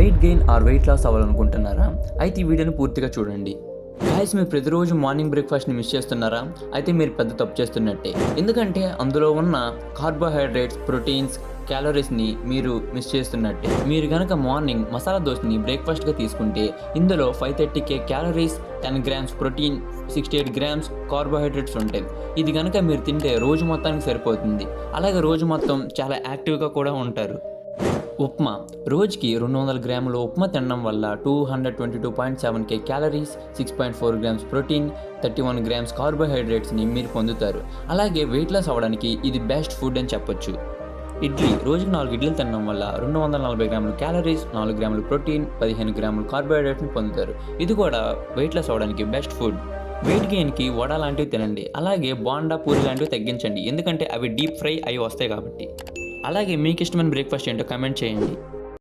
Wait gain or weight loss అవ్వాలనుకుంటున్నారా? అయితే ఈ వీడియోని పూర్తిగా చూడండి. గైస్, మీరు ప్రతిరోజు మార్నింగ్ బ్రేక్ఫాస్ట్ని మిస్ చేస్తున్నారా? అయితే మీరు పెద్ద తప్పు చేస్తున్నట్టే. ఎందుకంటే అందులో ఉన్న కార్బోహైడ్రేట్స్, ప్రోటీన్స్, క్యాలరీస్ని మీరు మిస్ చేస్తున్నట్టే. మీరు కనుక మార్నింగ్ మసాలా దోశని బ్రేక్ఫాస్ట్గా తీసుకుంటే ఇందులో 530 calories, 10 grams protein, 68 grams carbohydrates ఉంటాయి. ఇది కనుక మీరు తింటే రోజు మొత్తానికి సరిపోతుంది. అలాగే రోజు మొత్తం చాలా యాక్టివ్గా కూడా ఉంటారు. ఉప్మా రోజుకి 200 గ్రాముల ఉప్మా తినడం వల్ల 222.7 క్యాలరీస్, 6.4 గ్రామ్స్ ప్రోటీన్, 31 గ్రామ్స్ కార్బోహైడ్రేట్స్ని మీరు పొందుతారు. అలాగే వెయిట్ లాస్ అవ్వడానికి ఇది బెస్ట్ ఫుడ్ అని చెప్పొచ్చు. ఇడ్లీ రోజుకి 4 ఇడ్లీలు తినడం వల్ల 240 గ్రాముల క్యాలరీస్, 4 గ్రాముల ప్రోటీన్, 15 గ్రాముల కార్బోహైడ్రేట్ని పొందుతారు. ఇది కూడా వెయిట్ లాస్ అవ్వడానికి బెస్ట్ ఫుడ్. వెయిట్ గెయిన్కి వడ లాంటివి తినండి. అలాగే బోండా, పూరి లాంటివి తగ్గించండి, ఎందుకంటే అవి డీప్ ఫ్రై అయి వస్తాయి కాబట్టి. అలాగే మీకు ఇష్టమైన బ్రేక్ఫాస్ట్ ఏంటో కామెంట్ చేయండి.